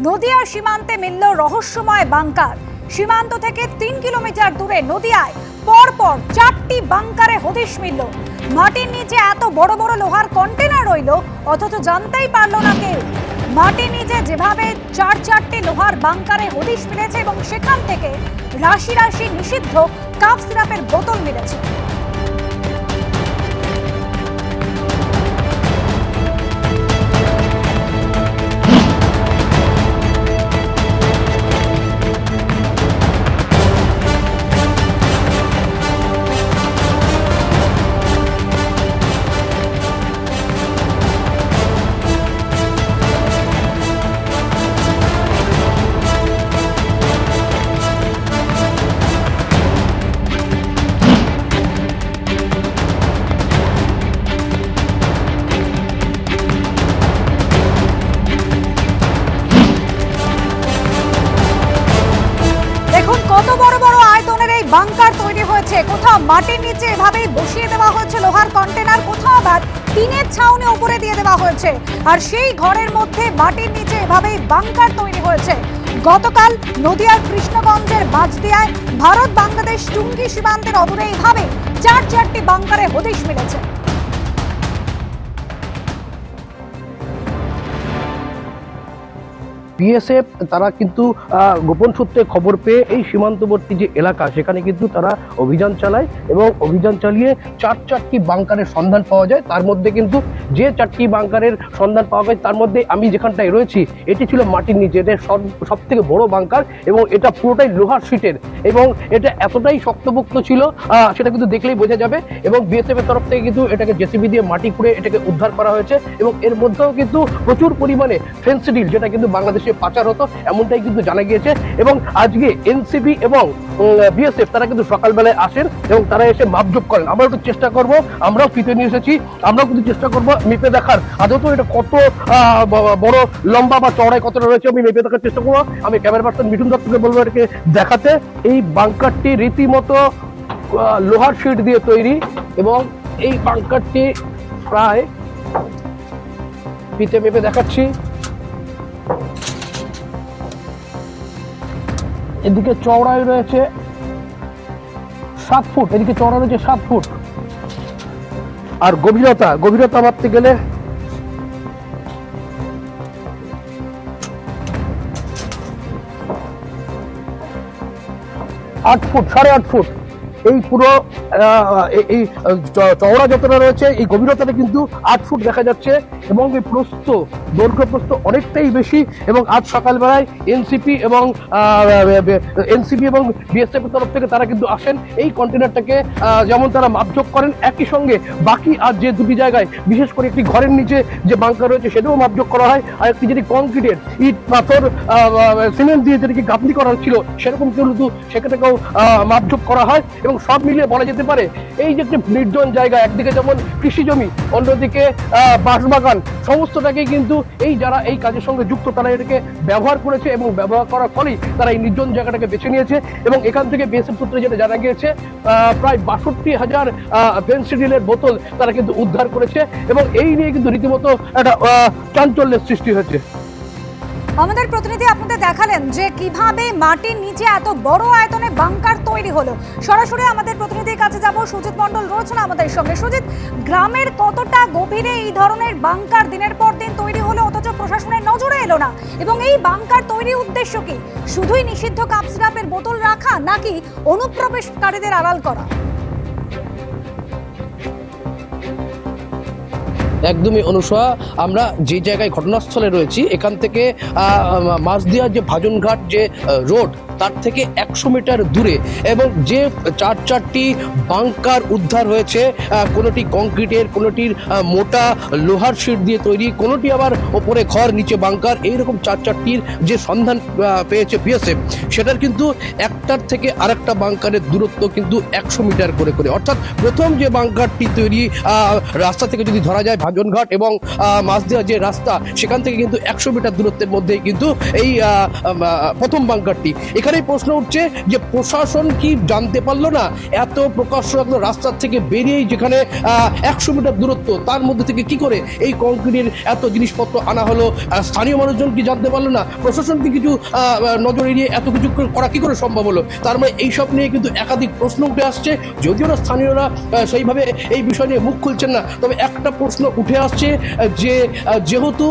নদিয়ার সীমান্তে মিলল রহস্যময় বাংকার। সীমান্ত থেকে 3 কিলোমিটার দূরে নদিয়ায় পরপর 4টি বাংকারে হদিশ মিলল। মাটির নিচে এত বড় বড় লোহার কন্টেনার রইল, অথচ জানতেই পারল না কেউ। মাটির নিচে যেভাবে চারটি লোহার বাংকারে হদিশ মিলেছে এবং সেখান থেকে রাশি রাশি নিষিদ্ধ কাপ সিরাপের বোতল মিলেছে। কত বড় বড় আয়তনের এই বাংকার তৈরি হয়েছে। কোথাও মাটির নিচে এভাবেই বসিয়ে দেওয়া হয়েছে লোহার কন্টেনার, কোথাও আবার টিনের ছাউনি উপরে দিয়ে দেওয়া হয়েছে। আর সেই ঘরের মধ্যে মাটির নিচে এভাবেই বাংকার তৈরি হয়েছে। গতকাল নদিয়ার কৃষ্ণগঞ্জের বাজদিয়ায় ভারত বাংলাদেশ টুঙ্গি সীমান্তের অদূরে এইভাবে চারটি বাংকারে হদিশ মিলেছে। বিএসএফ তারা কিন্তু গোপন সূত্রে খবর পেয়ে এই সীমান্তবর্তী যে এলাকা সেখানে কিন্তু তারা অভিযান চালায় এবং অভিযান চালিয়ে চারটি বাংকারের সন্ধান পাওয়া যায়। তার মধ্যে কিন্তু যে 4টি বাংকারের সন্ধান পাওয়া যায় তার মধ্যে আমি যেখানটায় রয়েছি এটি ছিল মাটির নিচে, এটা সব থেকে বড় বাংকার এবং এটা পুরোটাই লোহার শিটের এবং এটা এতটাই শক্তপোক্ত ছিল সেটা কিন্তু দেখলেই বোঝা যাবে। এবং বিএসএফ এর তরফ থেকে কিন্তু এটাকে জেসিবি দিয়ে মাটি খুঁড়ে এটাকে উদ্ধার করা হয়েছে এবং এর মধ্যেও কিন্তু প্রচুর পরিমাণে ফেন্সিডিল যেটা কিন্তু বাংলাদেশে পাচার হতো এমনটাই কিন্তু জানা গিয়েছে। এবং আজকে এনসিবি এবং বিএসএফ তারা কিন্তু সকালবেলায় আসেন এবং তারা এসে মাপজোপ করেন। আমরা একটু চেষ্টা করব, আমরাও ফিতে নিয়ে এসেছি, আমরাও কিন্তু চেষ্টা করব মেপে দেখার আদৌ এটা কত বড় লম্বা বা চওড়ায় কতটা রয়েছে আমি মেপে দেখার চেষ্টা করবো। আমি ক্যামেরা পার্সন মিঠুন দত্তকে বলবো এটাকে দেখাতে। এই বাংকারটি রীতিমতো লোহার শিট দিয়ে তৈরি এবং এই বাংকারটি প্রায় ফিতে মেপে দেখাচ্ছি। এদিকে চওড়ায় রয়েছে 7 ফুট, এদিকে চওড়া রয়েছে 7 ফুট আর গভীরতা মাপতে গেলে 8 ফুট, 8.5 ফুট। এই পুরো এই চওড়া যতটা রয়েছে এই গভীরতাটা কিন্তু 8 ফুট দেখা যাচ্ছে এবং এই দৈর্ঘ্য প্রস্থ অনেকটাই বেশি। এবং আজ সকালবেলায় এনসিপি এবং বিএসএফ এর তরফ থেকে তারা কিন্তু আসেন এই কন্টেনারটাকে যেমন তারা মাপজোপ করেন, একই সঙ্গে বাকি আর যে দুটি জায়গায় বিশেষ করে একটি ঘরের নিচে যে বাংকার রয়েছে সেটাও মাপজোপ করা হয়, আর একটি যেটি কংক্রিটের ইট পাথর সিমেন্ট দিয়ে যেটিকে গাঁথনি করা ছিল সেরকম কিন্তু সেটাকেও মাপজোপ করা হয়। এবং সব মিলিয়ে বলা যেতে পারে এই যে একটি নির্জন জায়গা, একদিকে যেমন কৃষি জমি অন্যদিকে বাঁশবাগান, সমস্তটাকেই কিন্তু যারা এই কাজের সঙ্গে যুক্ত তারা এটাকে ব্যবহার করেছে এবং ব্যবহার করার ফলেই তারা এই নির্জন জায়গাটাকে বেছে নিয়েছে। এবং এখান থেকে বিএসএফ সূত্রে যেটা জানা গিয়েছে প্রায় 62,000 ফেন্সিডিলের বোতল তারা কিন্তু উদ্ধার করেছে এবং এই নিয়ে কিন্তু রীতিমতো একটা চাঞ্চল্যের সৃষ্টি হয়েছে। আমাদের প্রতিনিধি আপনাদের দেখালেন যে কিভাবে মাটির নিচে এত বড় আয়তনে বাংকার তৈরি হলো। সরাসরি আমাদের প্রতিনিধির কাছে যাব, সুজিত মণ্ডল রয়েছেন আমাদের সঙ্গে। সুজিত, গ্রামের কতটা গভীরে এই ধরনের বাংকার দিনের পর দিন তৈরি হলো অথচ প্রশাসনের নজরে এলো না, এবং এই বাংকার তৈরির উদ্দেশ্য কি? শুধুই নিষিদ্ধ কাপ সিরাপের বোতল রাখা নাকি অনুপ্রবেশকারীদের আড়াল করা? একদমই অনুসয়া, আমরা যে জায়গায় ঘটনাস্থলে রয়েছি এখান থেকে মাঝদিয়ার যে ভাজনঘাট যে রোড তার থেকে 100 মিটার দূরে এবং যে চারটি বাংকার উদ্ধার হয়েছে, কোনোটি কংক্রিটের, কোনোটির মোটা লোহার শিট দিয়ে তৈরি, কোনোটি আবার ওপরে ঘর নিচে বাংকার, এইরকম চারটির যে সন্ধান পেয়েছে বিএসএফ সেটার কিন্তু একটার থেকে আরেকটা বাংকারের দূরত্ব কিন্তু 100 মিটার করে করে। অর্থাৎ প্রথম যে বাংকারটি তৈরি রাস্তা থেকে যদি ধরা যায় ভাজনঘাট এবং মাঝদিয়া যে রাস্তা সেখান থেকে কিন্তু 100 মিটার দূরত্বের মধ্যেই কিন্তু এই প্রথম বাংকারটি। এখানে এখানেই প্রশ্ন উঠছে যে প্রশাসন কি জানতে পারলো না? এত প্রকাশ্য একদম রাস্তার থেকে বেরিয়েই যেখানে 100 মিটার দূরত্ব, তার মধ্যে থেকে কি করে এই কংক্রিটের এত জিনিসপত্র আনা হলো? স্থানীয় মানুষজন কি জানতে পারলো না? প্রশাসন কি কিছু নজর এড়িয়ে এত কিছু করা কি করে সম্ভব হলো? তার মানে এইসব নিয়ে কিন্তু একাধিক প্রশ্ন উঠে আসছে। যদিও না স্থানীয়রা সেইভাবে এই বিষয় নিয়ে মুখ খুলছেন না, তবে একটা প্রশ্ন উঠে আসছে যে যেহেতু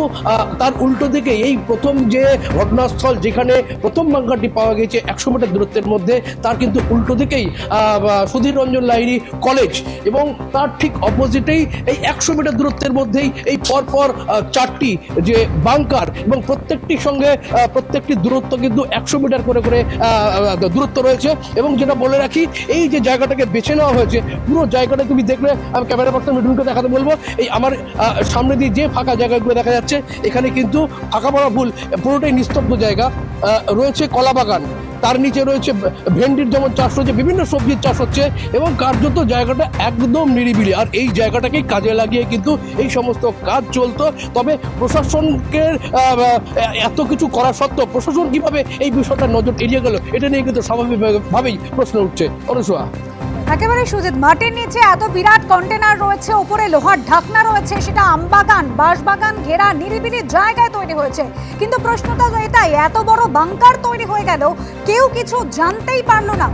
তার উল্টো দিকে এই প্রথম যে ঘটনাস্থল যেখানে প্রথম বাঙ্কারটি পাওয়া গেছে 100 মিটার দূরত্বের মধ্যে, তার কিন্তু উল্টো দিকেই সুধীর রঞ্জন লাহিড়ী কলেজ, এবং তার ঠিক অপোজিটেই এই 100 মিটার দূরত্বের মধ্যেই এই পরপর 4টি যে বাঙ্কার, এবং প্রত্যেকটির সঙ্গে প্রত্যেকটি দূরত্ব কিন্তু 100 মিটার করে করে দূরত্ব রয়েছে। এবং যেটা বলে রাখি, এই যে জায়গাটাকে বেছে নেওয়া হয়েছে, পুরো জায়গাটা তুমি দেখলে, আমি ক্যামেরা পার্সন মিঠুনকে দেখাতে বলবো, এই আমার সামনে দিয়ে যে ফাঁকা জায়গাগুলো দেখা যাচ্ছে, এখানে কিন্তু ফাঁকা বলা ভুল, পুরোটাই নিস্তব্ধ জায়গা। রয়েছে কলা বাগান, তার নিচে রয়েছে ভেন্ডির যেমন চাষ হচ্ছে, বিভিন্ন সবজির চাষ হচ্ছে, এবং কার্যত জায়গাটা একদম নিরিবিলি। আর এই জায়গাটাকেই কাজে লাগিয়ে কিন্তু এই সমস্ত কাজ চলতো। তবে প্রশাসনকে এত কিছু করা সত্ত্বেও প্রশাসন কিভাবে এই বিষয়টা নজর এড়িয়ে গেল, এটা নিয়ে কিন্তু স্বাভাবিকভাবেই প্রশ্ন উঠছে। অনুসোয়া, একেবারে সুজিত, মাটির নিচে এত বিরাট কন্টেনার রয়েছে, উপরে লোহার ঢাকনা রয়েছে, সেটা আমবাগান বাঁশবাগান ঘেরা নিরিবিলি জায়গায় তৈরি হয়েছে, কিন্তু প্রশ্নটা এটাই, এত বড় বাংকার তৈরি হয়ে গেল, কেউ কিছু জানতেই পারলো না।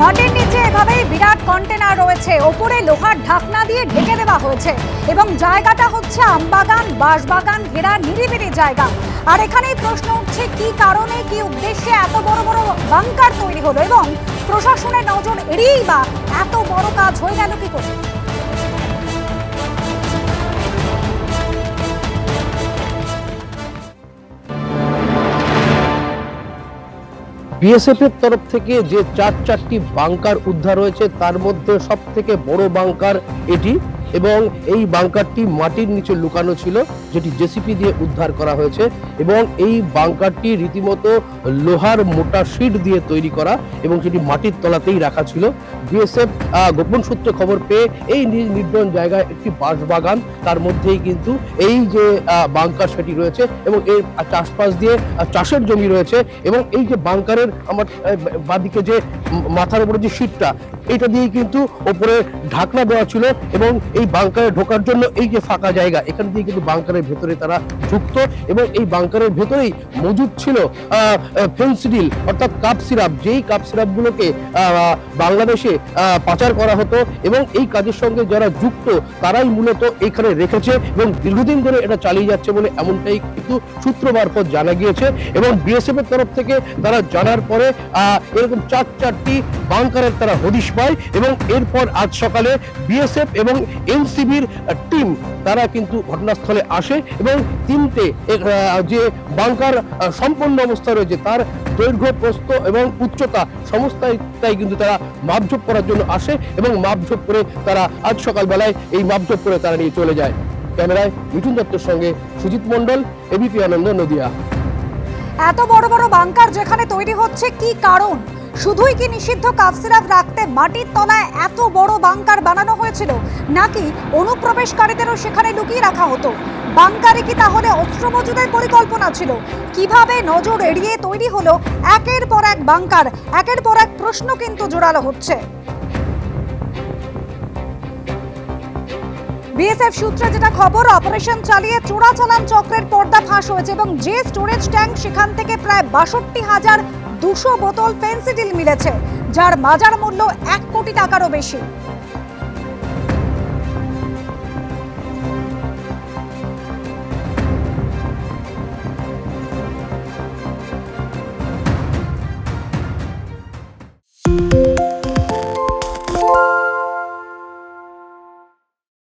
মাটির নিচে এভাবেই বিরাট কন্টেনার রয়েছে, ওপরে লোহার ঢাকনা দিয়ে ঢেকে দেওয়া হয়েছে, এবং জায়গাটা হচ্ছে আমবাগান বাঁশবাগান ঘেরা নিরিবিলি জায়গা। আর এখানেই প্রশ্ন উঠছে, কি কারণে কি উদ্দেশ্যে এত বড় বড় বাংকার তৈরি হলো, এবং প্রশাসনের নজর এড়িয়েই বা এত বড় কাজ হয়ে গেল কি করে? বিএসএফ এর তরফ থেকে যে 4টি বাংকার উদ্ধার হয়েছে, তার মধ্যে সব থেকে বড় বাংকার এটি, এবং এই বাংকারটি মাটির নিচে লুকানো ছিল, যেটি জেসিপি দিয়ে উদ্ধার করা হয়েছে। এবং এই বাংকারটি রীতিমতো লোহার মোটা শিট দিয়ে তৈরি করা, এবং সেটি মাটির তলাতেই রাখা ছিল। বিএসএফ গোপন সূত্রে খবর পেয়ে এই নির্জন জায়গায় একটি বাঁশবাগান, তার মধ্যেই কিন্তু এই যে বাংকার সেটি রয়েছে, এবং এর চাষবাস দিয়ে চাষের জমি রয়েছে। এবং এই যে বাংকারের আমার বাদিকে যে মাথার উপরে যে শিটটা, এটা দিয়ে কিন্তু ওপরে ঢাকনা দেওয়া ছিল, এবং এই বাংকারে ঢোকার জন্য এই যে ফাঁকা জায়গা, এখান দিয়ে কিন্তু বাংকারের ভেতরে তারা ঢুকত, এবং এই বাংকারের ভেতরেই মজুদ ছিল ফেন্সিডিল অর্থাৎ কাপ সিরাপ, যেই কাপ সিরাপগুলোকে বাংলাদেশে পাচার করা হতো, এবং এই কাজের সঙ্গে যারা যুক্ত তারাই মূলত এখানে রেখেছে, এবং দীর্ঘদিন ধরে এটা চালিয়ে যাচ্ছে বলে এমনটাই কিন্তু সূত্র মারফত জানা গিয়েছে। এবং বিএসএফ এর তরফ থেকে তারা জানার পরে এরকম 4টি বাংকারের তারা হদিশ পায়, এবং এরপর আজ সকালে বিএসএফ এবং এনসিবির টিম তারা কিন্তু ঘটনাস্থলে আসে, এবং 3টে যে বাংকার সম্পন্ন অবস্থা রয়েছে, তার দৈর্ঘ্য প্রস্থ এবং উচ্চতা সমস্তটাই কিন্তু তারা মাপঝোপ করার জন্য আসে, এবং মাপঝোপ করে তারা আজ সকালবেলায় এই মাপঝোপ করে তারা নিয়ে চলে যায়। ক্যামেরায় মিঠুন দত্তের সঙ্গে সুজিত মণ্ডল, এবিপি আনন্দ, নদিয়া। এত বড় বড় বাংকার যেখানে তৈরি হচ্ছে, কি কারণ? শুধুই কি নিষিদ্ধ কাপ সিরাপ রাখতে মাটির তলায় এত বড় বাংকার বানানো হয়েছিল, নাকি অনুপ্রবেশকারীদেরও সেখানে লুকিয়ে রাখা হতো? বাংকারে কি তাহলে অস্ত্র মজুদের পরিকল্পনা ছিল? কিভাবে নজর এড়িয়ে তৈরি হলো একের পর এক বাংকার? একের পর এক প্রশ্ন কিন্তু জোরালো হচ্ছে। বিএসএফ সূত্রে যেটা খবর, অপারেশন চালিয়ে চোরাচালান চক্রের পর্দা ফাঁস হয়েছে, এবং যে স্টোরেজ ট্যাঙ্ক, সেখান থেকে প্রায় 62,200 বোতল ফেন্সিডিল মিলেছে, যার বাজার মূল্য 1 কোটি টাকারও বেশি।